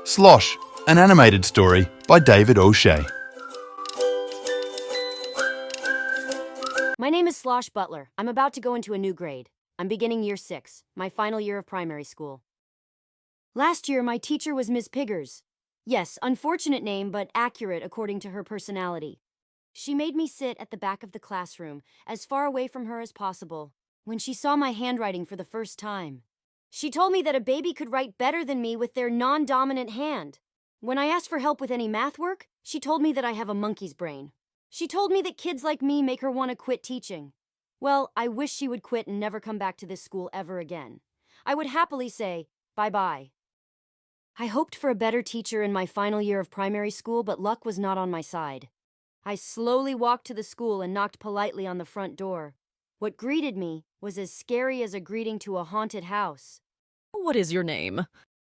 Slosh, an animated story by David O'Shea. My name is Slosh Butler. I'm about to go into a new grade. I'm beginning year 6, my final year of primary school. Last year, my teacher was Ms. Piggers. Yes, unfortunate name, but accurate according to her personality. She made me sit at the back of the classroom, as far away from her as possible, when she saw my handwriting for the first time. She told me that a baby could write better than me with their non-dominant hand. When I asked for help with any math work, she told me that I have a monkey's brain. She told me that kids like me make her want to quit teaching. Well, I wish she would quit and never come back to this school ever again. I would happily say, bye-bye. I hoped for a better teacher in my final year of primary school, but luck was not on my side. I slowly walked to the school and knocked politely on the front door. What greeted me was as scary as a greeting to a haunted house. What is your name?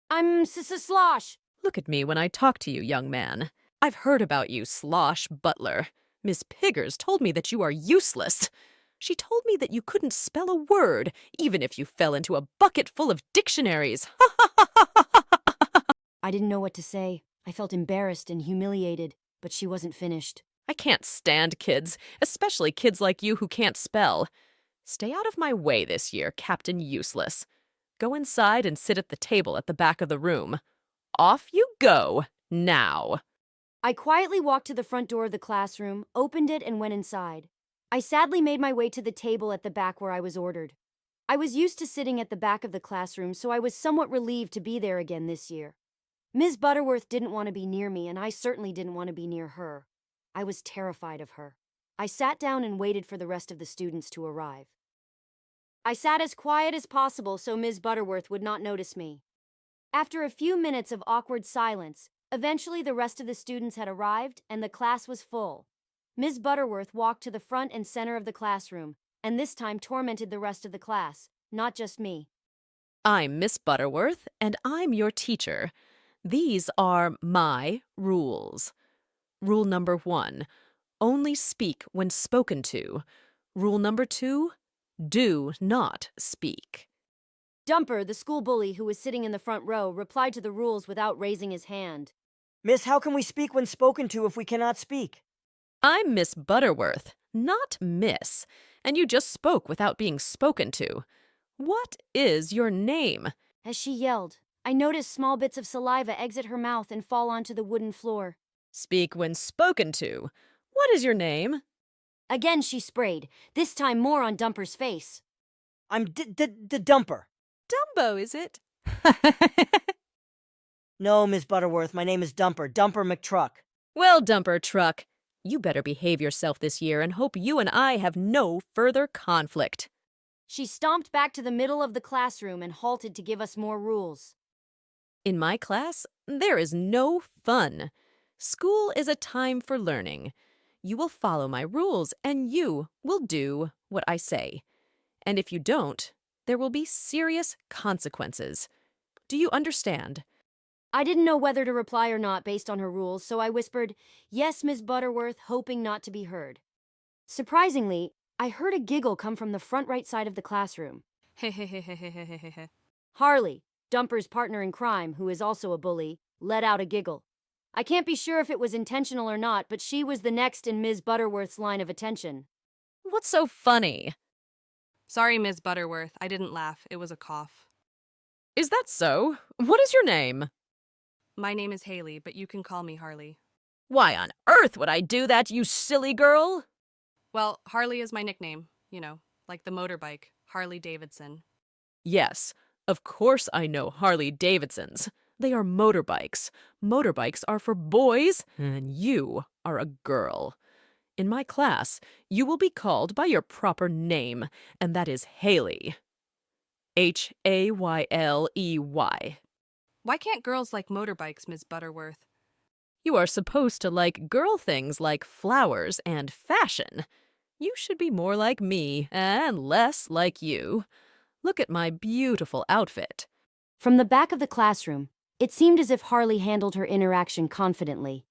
I'm Slosh. Look at me when I talk to you, young man. I've heard about you, Slosh Butler. Miss Piggers told me that you are useless. She told me that you couldn't spell a word, even if you fell into a bucket full of dictionaries. I didn't know what to say. I felt embarrassed and humiliated, but she wasn't finished. I can't stand kids, especially kids like you who can't spell. Stay out of my way this year, Captain Useless. Go inside and sit at the table at the back of the room. Off you go, now. I quietly walked to the front door of the classroom, opened it, and went inside. I sadly made my way to the table at the back where I was ordered. I was used to sitting at the back of the classroom, so I was somewhat relieved to be there again this year. Ms. Butterworth didn't want to be near me, and I certainly didn't want to be near her. I was terrified of her. I sat down and waited for the rest of the students to arrive. I sat as quiet as possible so Ms. Butterworth would not notice me. After a few minutes of awkward silence, eventually the rest of the students had arrived and the class was full. Ms. Butterworth walked to the front and center of the classroom, and this time tormented the rest of the class, not just me. I'm Miss Butterworth, and I'm your teacher. These are my rules. Rule number 1, only speak when spoken to. Rule number 2, do not speak. Dumper, the school bully who was sitting in the front row, replied to the rules without raising his hand. Miss, how can we speak when spoken to if we cannot speak? I'm Miss Butterworth, not Miss, and you just spoke without being spoken to. What is your name? As she yelled, I noticed small bits of saliva exit her mouth and fall onto the wooden floor. Speak when spoken to. What is your name? Again she sprayed, this time more on Dumper's face. I'm Dumper. Dumbo, is it? No, Miss Butterworth, my name is Dumper McTruck. Well, Dumper Truck, you better behave yourself this year and hope you and I have no further conflict. She stomped back to the middle of the classroom and halted to give us more rules. In my class, there is no fun. School is a time for learning. You will follow my rules, and you will do what I say. And if you don't, there will be serious consequences. Do you understand? I didn't know whether to reply or not based on her rules, so I whispered, Yes, Miss Butterworth, hoping not to be heard. Surprisingly, I heard a giggle come from the front right side of the classroom. Harley, Dumper's partner in crime, who is also a bully, let out a giggle. I can't be sure if it was intentional or not, but she was the next in Ms. Butterworth's line of attention. What's so funny? Sorry, Ms. Butterworth. I didn't laugh. It was a cough. Is that so? What is your name? My name is Haley, but you can call me Harley. Why on earth would I do that, you silly girl? Well, Harley is my nickname. You know, like the motorbike, Harley Davidson. Yes, of course I know Harley Davidsons. They are motorbikes. Motorbikes are for boys, and you are a girl. In my class, you will be called by your proper name, and that is Haley. Hayley. Why can't girls like motorbikes, Ms. Butterworth? You are supposed to like girl things like flowers and fashion. You should be more like me and less like you. Look at my beautiful outfit. From the back of the classroom, it seemed as if Harley handled her interaction confidently.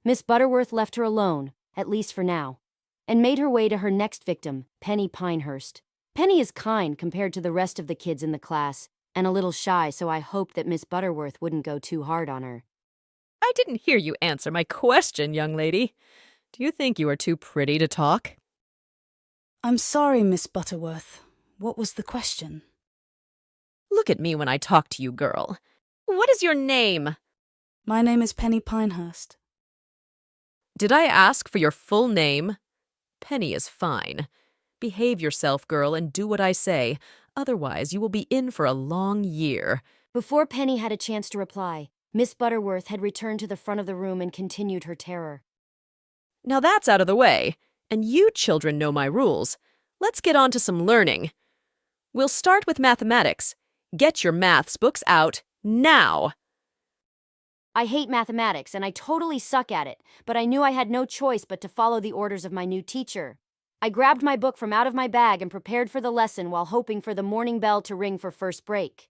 Miss Butterworth left her alone, at least for now, and made her way to her next victim, Penny Pinehurst. Penny is kind compared to the rest of the kids in the class, and a little shy, so I hoped that Miss Butterworth wouldn't go too hard on her. I didn't hear you answer my question, young lady. Do you think you are too pretty to talk? I'm sorry, Miss Butterworth. What was the question? Look at me when I talk to you, girl. What is your name? My name is Penny Pinehurst. Did I ask for your full name? Penny is fine. Behave yourself, girl, and do what I say. Otherwise, you will be in for a long year. Before Penny had a chance to reply, Miss Butterworth had returned to the front of the room and continued her terror. Now that's out of the way, and you children know my rules. Let's get on to some learning. We'll start with mathematics. Get your maths books out now. I hate mathematics, and I totally suck at it, but I knew I had no choice but to follow the orders of my new teacher. I grabbed my book from out of my bag and prepared for the lesson while hoping for the morning bell to ring for first break.